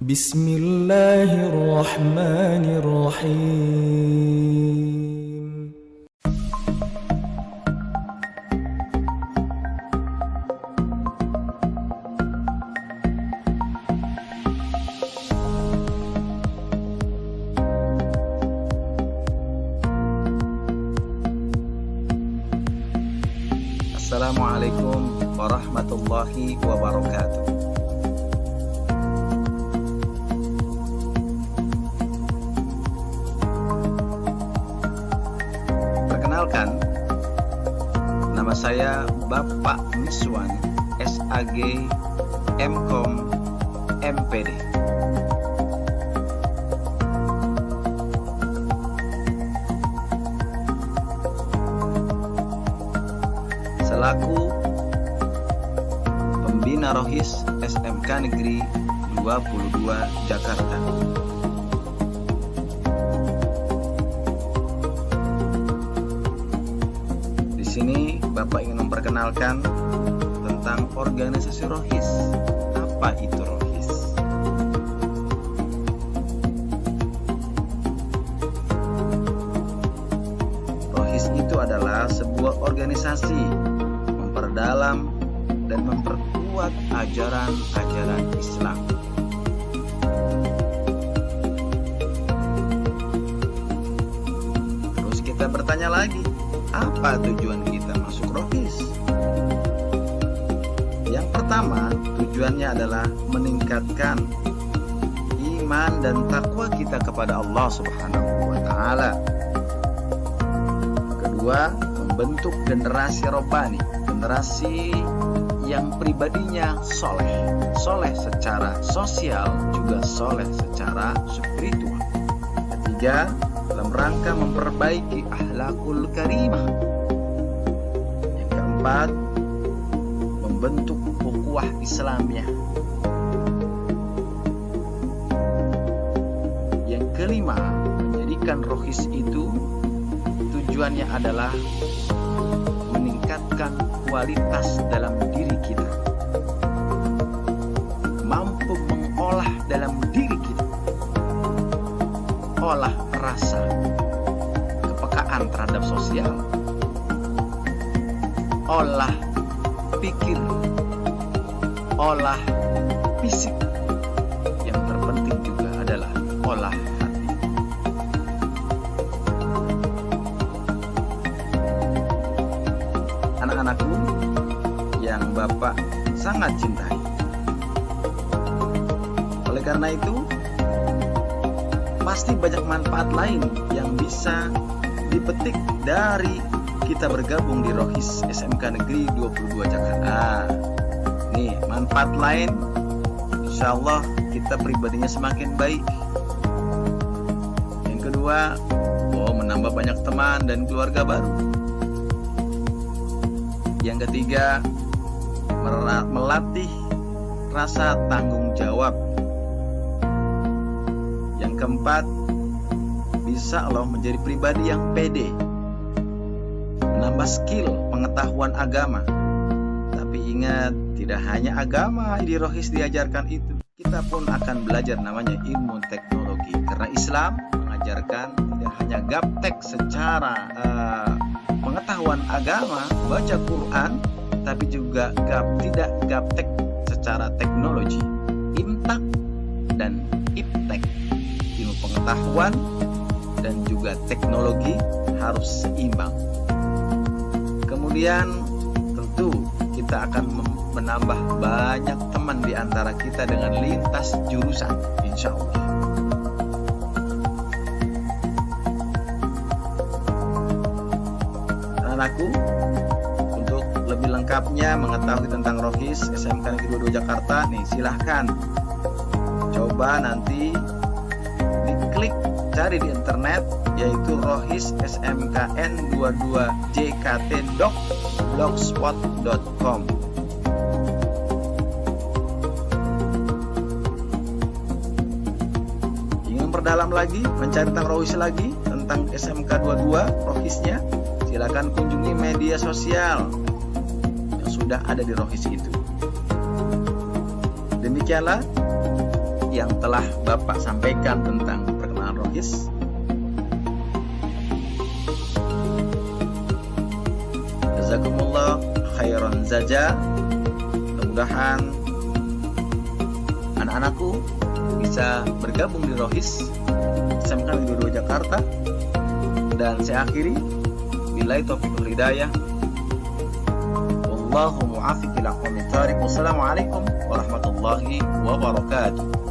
Bismillahirrahmanirrahim. Assalamualaikum warahmatullahi wabarakatuh. Perkenalkan, nama saya Bapak Miswan, SAG, MKom, MPD. Selaku Pembina Rohis SMK Negeri 22 Jakarta. Di sini Bapak ingin memperkenalkan tentang organisasi Rohis. Apa itu Rohis? Rohis itu adalah sebuah organisasi memperdalam dan memperkuat ajaran-ajaran Islam. Terus kita bertanya lagi, apa tujuan kita masuk Rohis? Yang pertama, tujuannya adalah meningkatkan iman dan takwa kita kepada Allah Subhanahu wa Ta'ala. Kedua, membentuk generasi robbani, generasi yang pribadinya soleh secara sosial, juga soleh secara spiritual. Ketiga, dalam rangka memperbaiki akhlakul karimah. Yang keempat, membentuk ukhuwah Islamiyah. Yang kelima, menjadikan Rohis itu tujuannya adalah meningkatkan kualitas dalam diri kita, mampu mengolah dalam diri kita, olah rasa, kepekaan terhadap sosial, olah pikir, olah fisik, yang terpenting juga adalah olah hati. Anak-anakku yang Bapak sangat cintai. Oleh karena itu, pasti banyak manfaat lain yang bisa dipetik dari kita bergabung di Rohis SMK Negeri 22 Jakarta. Nih, manfaat lain, insya Allah kita pribadinya semakin baik. Yang kedua, menambah banyak teman dan keluarga baru. Yang ketiga, melatih rasa tanggung jawab. Yang keempat, bisa Allah menjadi pribadi yang pede, menambah skill pengetahuan agama. Tapi ingat, tidak hanya agama di Rohis diajarkan itu, kita pun akan belajar namanya ilmu teknologi. Karena Islam mengajarkan tidak hanya gaptek secara pengetahuan agama, baca Quran, tapi juga tidak gaptek secara teknologi. Imtak dan iptek, ilmu pengetahuan dan juga teknologi harus seimbang. Kemudian tentu kita akan menambah banyak teman di antara kita dengan lintas jurusan, insya Allah. Anakku, untuk lebih lengkapnya mengetahui tentang Rohis SMK Negeri 22 Jakarta, nih silahkan coba nanti diklik, cari di internet, yaitu Rohis SMKN 22 jkt.blogspot.com. Ingin memperdalam lagi, mencari tentang Rohis lagi, tentang SMK 22 Rohisnya, silakan kunjungi media sosial yang sudah ada di Rohis itu. Demikianlah yang telah Bapak sampaikan tentang perkenalan Rohis. Jazakumullah khairan jaza. Mudah-mudahan anak-anakku bisa bergabung di Rohis SMK Negeri 2 Jakarta. Dan saya akhiri, billahi taufiq wal hidayah. Wallahu muwaffiq ila aqwamit thariq. Wassalamualaikum warahmatullahi wabarakatuh.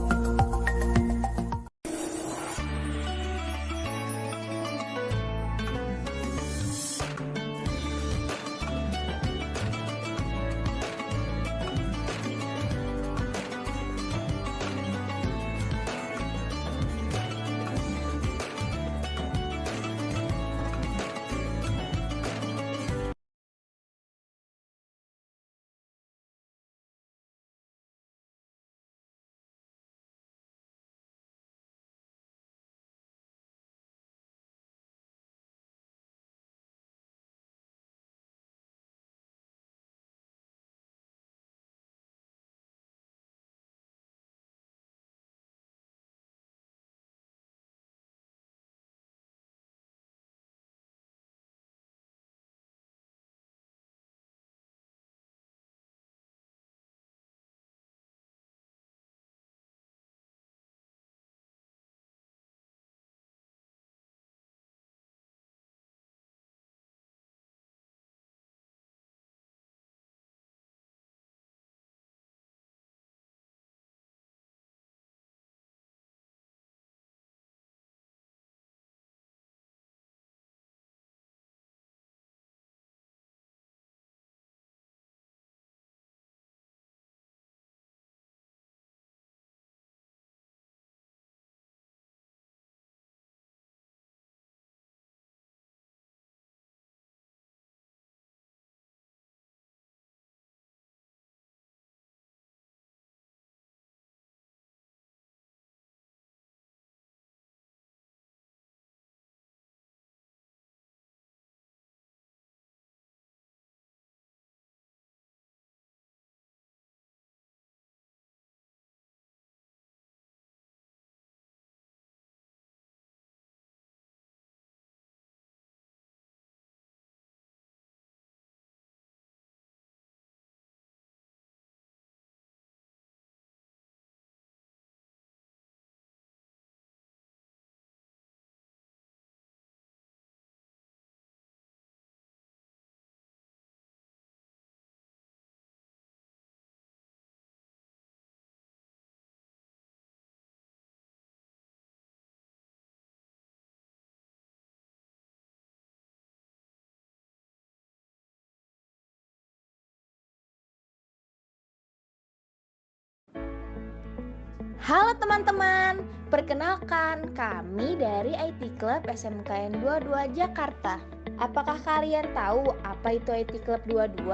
Halo teman-teman, perkenalkan kami dari IT Club SMKN 22 Jakarta. Apakah kalian tahu apa itu IT Club 22?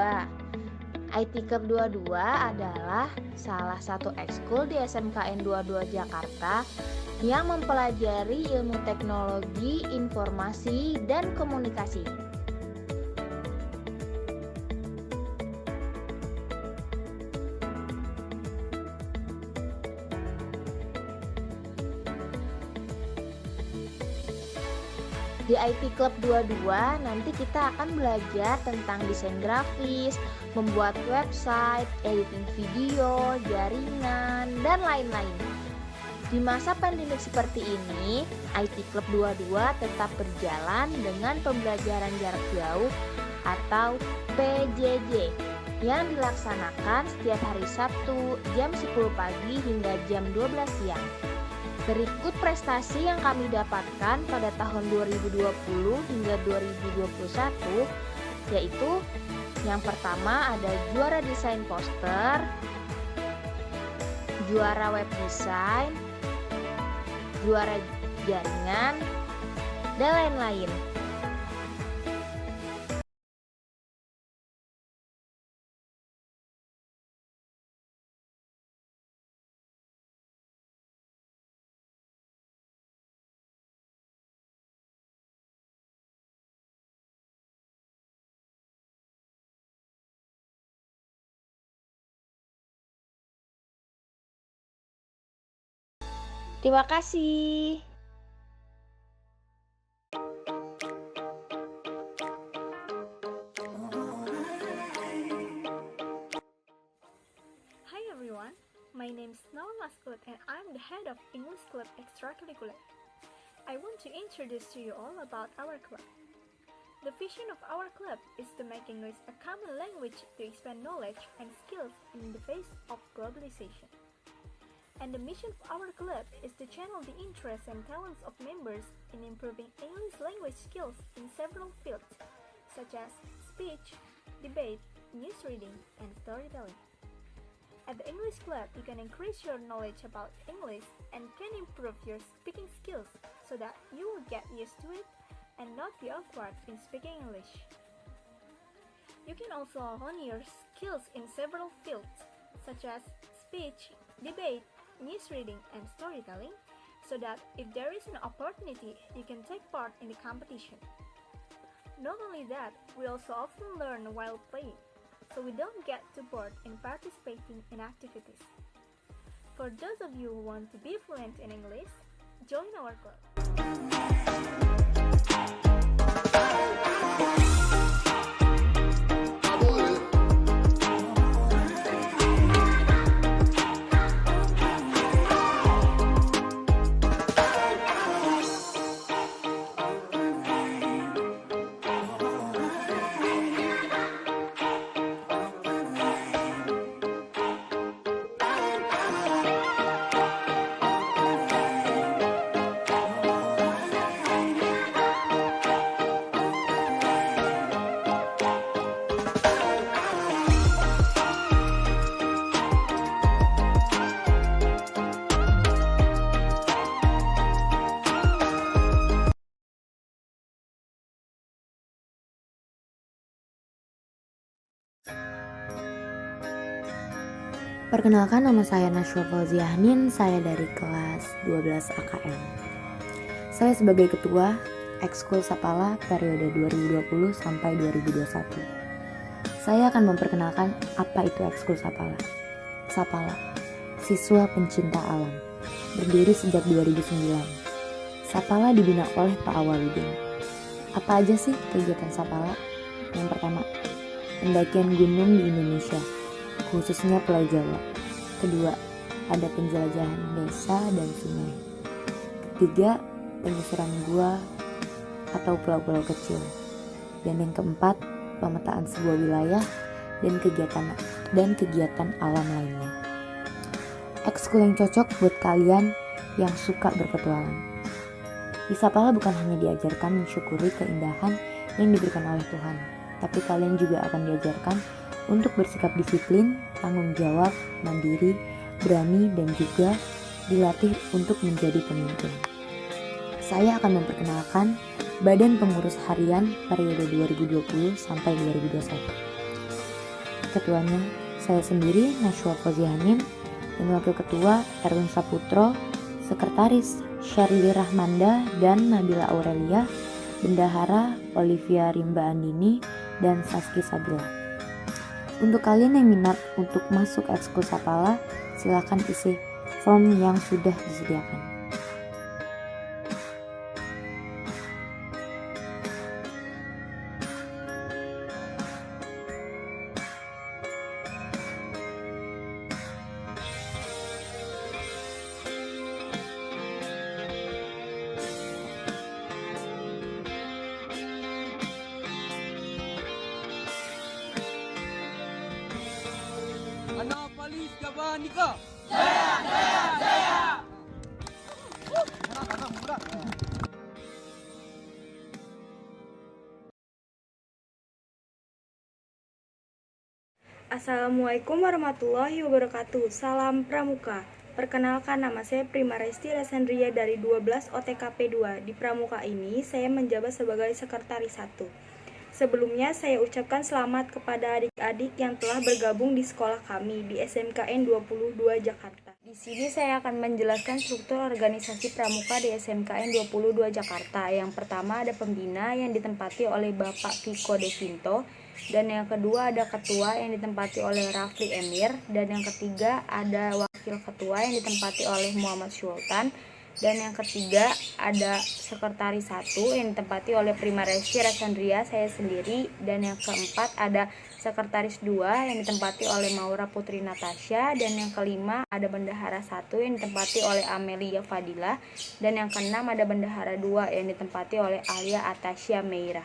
IT Club 22 adalah salah satu ekskul di SMKN 22 Jakarta yang mempelajari ilmu teknologi, informasi, dan komunikasi. Di IT Club 22 nanti kita akan belajar tentang desain grafis, membuat website, editing video, jaringan, dan lain-lain. Di masa pandemik seperti ini, IT Club 22 tetap berjalan dengan pembelajaran jarak jauh atau PJJ yang dilaksanakan setiap hari Sabtu jam 10 pagi hingga jam 12 siang. Berikut prestasi yang kami dapatkan pada tahun 2020 hingga 2021, yaitu yang pertama ada juara desain poster, juara web design, juara jaringan, dan lain-lain. Terima kasih. Hi everyone, my name is Noah Mascot and I'm the head of English Club Extracurricular. I want to introduce to you all about our club. The vision of our club is to make English a common language to expand knowledge and skills in the face of globalization. And the mission of our club is to channel the interests and talents of members in improving English language skills in several fields, such as speech, debate, news reading, and storytelling. At the English Club, you can increase your knowledge about English and can improve your speaking skills so that you will get used to it and not be awkward in speaking English. You can also hone your skills in several fields, such as speech, debate, news reading, and storytelling, so that if there is an opportunity, you can take part in the competition. Not only that, we also often learn while playing, so we don't get too bored in participating in activities. For those of you who want to be fluent in English, join our club. Perkenalkan, nama saya Nashwa Fauziahanin, saya dari kelas 12 AKM. Saya sebagai ketua Ekskul Sapala periode 2020 sampai 2021. Saya akan memperkenalkan apa itu Ekskul Sapala. Sapala, siswa pencinta alam, berdiri sejak 2009. Sapala dibina oleh Pak Awaludin. Apa aja sih kegiatan Sapala? Yang pertama, pendakian gunung di Indonesia, khususnya Pulau Jawa. Kedua, ada penjelajahan desa dan sungai. Ketiga, penyusuran gua atau pulau-pulau kecil. Dan yang keempat, pemetaan sebuah wilayah dan kegiatan alam lainnya. Ekskul yang cocok buat kalian yang suka berpetualang. Di Sapala bukan hanya diajarkan mensyukuri keindahan yang diberikan oleh Tuhan, tapi kalian juga akan diajarkan untuk bersikap disiplin, tanggung jawab, mandiri, berani, dan juga dilatih untuk menjadi pemimpin. Saya akan memperkenalkan Badan Pengurus Harian periode 2020 sampai 2021. Ketuanya saya sendiri, Nashwa Fauziahanin, dan Wakil Ketua Erwin Saputro, Sekretaris Syarli Rahmanda dan Nabila Aurelia, Bendahara Olivia Rimba Andini, dan Saski Sabila. Untuk kalian yang minat untuk masuk Ekskul Sapala, silakan isi form yang sudah disediakan. Annapolis Jawanika. Assalamualaikum warahmatullahi wabarakatuh. Salam Pramuka. Perkenalkan, nama saya Prima Resti Resandria dari 12 OTKP 2. Di Pramuka ini saya menjabat sebagai Sekretaris 1. Sebelumnya saya ucapkan selamat kepada adik-adik yang telah bergabung di sekolah kami di SMKN 22 Jakarta. Di sini saya akan menjelaskan struktur organisasi pramuka di SMKN 22 Jakarta. Yang pertama ada pembina yang ditempati oleh Bapak Viko Devinto, dan yang kedua ada ketua yang ditempati oleh Rafli Emir, dan yang ketiga ada wakil ketua yang ditempati oleh Muhammad Sultan, dan yang ketiga ada sekretaris 1 yang ditempati oleh Prima Resti Rasandria, saya sendiri, dan yang keempat ada sekretaris 2 yang ditempati oleh Maura Putri Natasha, dan yang kelima ada bendahara 1 yang ditempati oleh Amelia Fadila, dan yang keenam ada bendahara 2 yang ditempati oleh Alia Atasya Meira.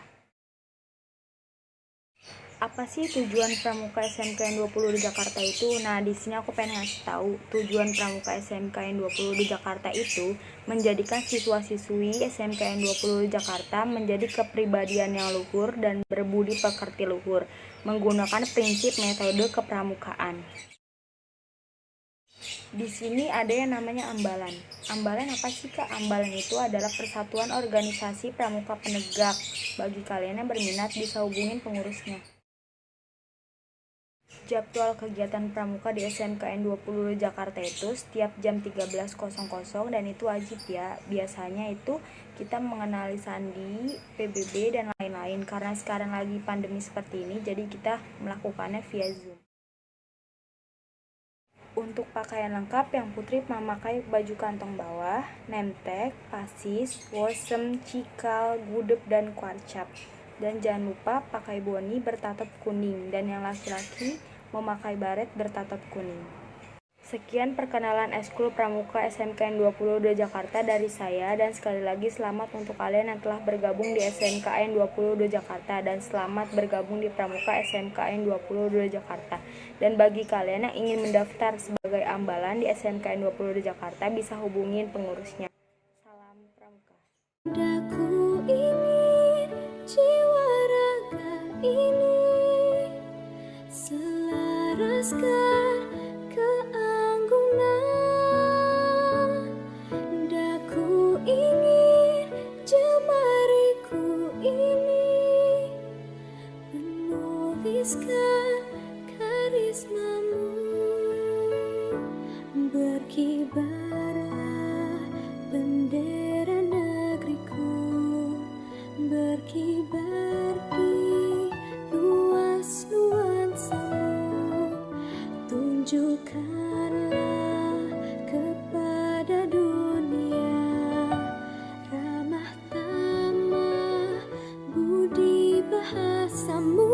Apa sih tujuan pramuka SMKN 20 di Jakarta itu? Nah, di sini aku pengen ngasih tahu tujuan pramuka SMKN 20 di Jakarta itu menjadikan siswa-siswi SMKN 20 di Jakarta menjadi kepribadian yang luhur dan berbudi pekerti luhur, menggunakan prinsip metode kepramukaan. Di sini ada yang namanya ambalan. Ambalan apa sih Kak? Ambalan itu adalah persatuan organisasi pramuka penegak. Bagi kalian yang berminat bisa hubungin pengurusnya. Jadwal kegiatan pramuka di SMKN 20 Jakarta itu setiap jam 13.00 dan itu wajib ya. Biasanya itu kita mengenali sandi, PBB, dan lain-lain. Karena sekarang lagi pandemi seperti ini, jadi kita melakukannya via Zoom. Untuk pakaian lengkap, yang putri memakai baju kantong bawah, nemtek, pasis, wosem, cikal, gudeg, dan kwarcap. Dan jangan lupa pakai boni bertatap kuning, dan yang laki-laki memakai baret bertatap kuning. Sekian perkenalan Ekskul Pramuka SMKN 22 Jakarta dari saya, dan sekali lagi selamat untuk kalian yang telah bergabung di SMKN 22 Jakarta, dan selamat bergabung di Pramuka SMKN 22 Jakarta. Dan bagi kalian yang ingin mendaftar sebagai ambalan di SMKN 22 Jakarta bisa hubungin pengurusnya. Salam Pramuka. Aku ingin jiwa raga ini selaraskan keanggunan. Daku ingin jemariku ini menuliskan karismamu. Berkibarlah bendera negeriku, berkibar di luas nuansamu. Tunjukkanlah kepada dunia ramah tamah budi bahasamu.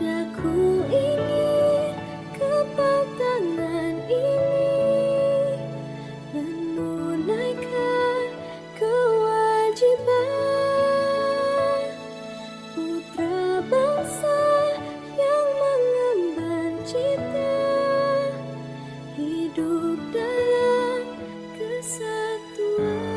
Daku ingin kepal tangan ini menunaikan kewajiban putra bangsa yang mengemban cita hidup dalam kesatuan.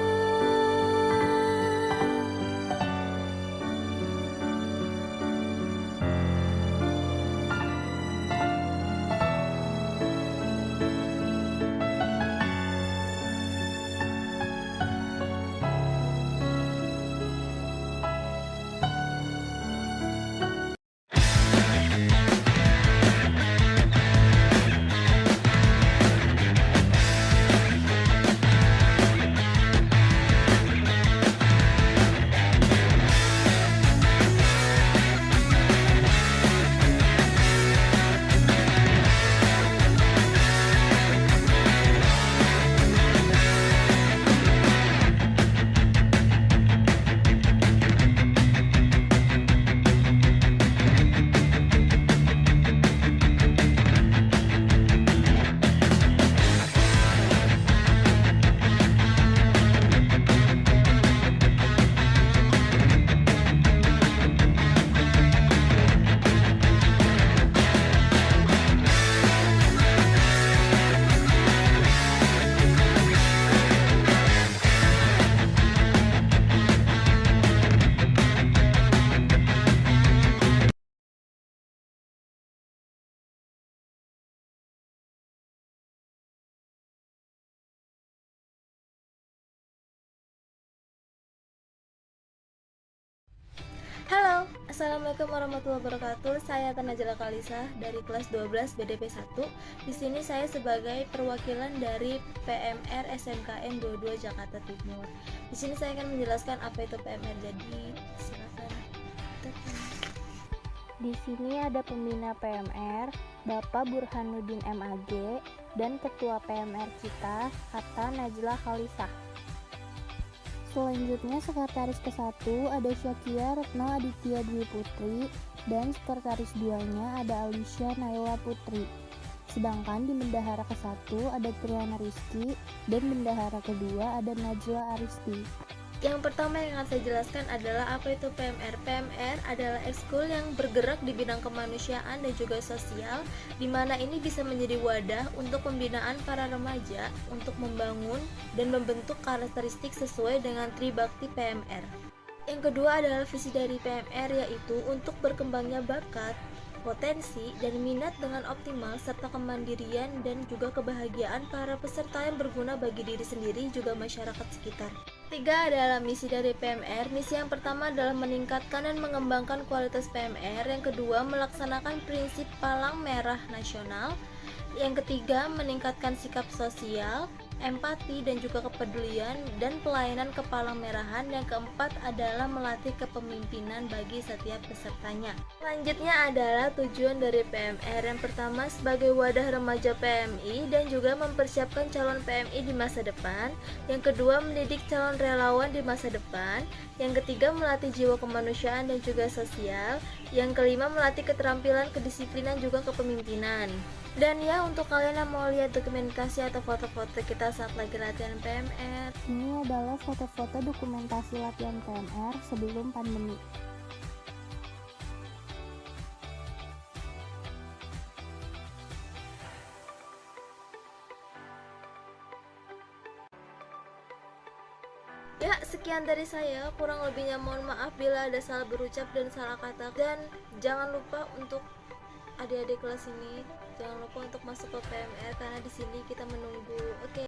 Assalamualaikum warahmatullahi wabarakatuh. Saya Tanajala Kalisa dari kelas 12 BDP 1. Di sini saya sebagai perwakilan dari PMR SMKN 22 Jakarta Timur. Di sini saya akan menjelaskan apa itu PMR. Jadi, silakan. Di sini ada pembina PMR, Bapak Burhanuddin MAG, dan Ketua PMR kita, Hatta Najla Khalisah. Selanjutnya Sekretaris ke-1 ada Syakia Retno Aditya Dwi Putri, dan Sekretaris 2-nya ada Alicia Naila Putri. Sedangkan di Bendahara ke-1 ada Triana Rizky, dan Bendahara kedua ada Najla Aristi. Yang pertama yang akan saya jelaskan adalah apa itu PMR. PMR adalah ekskul yang bergerak di bidang kemanusiaan dan juga sosial, di mana ini bisa menjadi wadah untuk pembinaan para remaja untuk membangun dan membentuk karakteristik sesuai dengan Tribakti PMR. Yang kedua adalah visi dari PMR, yaitu untuk berkembangnya bakat, potensi, dan minat dengan optimal, serta kemandirian dan juga kebahagiaan para peserta yang berguna bagi diri sendiri juga masyarakat sekitar. Tiga adalah misi dari PMR. Misi yang pertama adalah meningkatkan dan mengembangkan kualitas PMR. Yang kedua, melaksanakan prinsip palang merah nasional. Yang ketiga, meningkatkan sikap sosial, empati, dan juga kepedulian dan pelayanan kepalang merahan. Yang keempat adalah melatih kepemimpinan bagi setiap pesertanya. Selanjutnya adalah tujuan dari PMR. Yang pertama, sebagai wadah remaja PMI dan juga mempersiapkan calon PMI di masa depan. Yang kedua, mendidik calon relawan di masa depan. Yang ketiga, melatih jiwa kemanusiaan dan juga sosial. Yang kelima, melatih keterampilan, kedisiplinan, juga kepemimpinan. Dan ya, untuk kalian yang mau lihat dokumentasi atau foto-foto kita saat lagi latihan PMR, Ini adalah foto-foto dokumentasi latihan PMR sebelum pandemi. ya sekian dari saya. Kurang lebihnya mohon maaf bila ada salah berucap dan salah kata. Dan jangan lupa untuk adik-adik kelas ini, jangan lupa untuk masuk ke PMR karena di sini kita menunggu. Oke.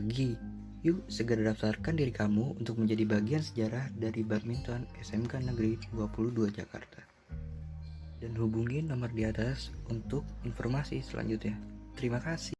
lagi. Yuk segera daftarkan diri kamu untuk menjadi bagian sejarah dari badminton SMK Negeri 22 Jakarta. Dan hubungi nomor di atas untuk informasi selanjutnya. Terima kasih.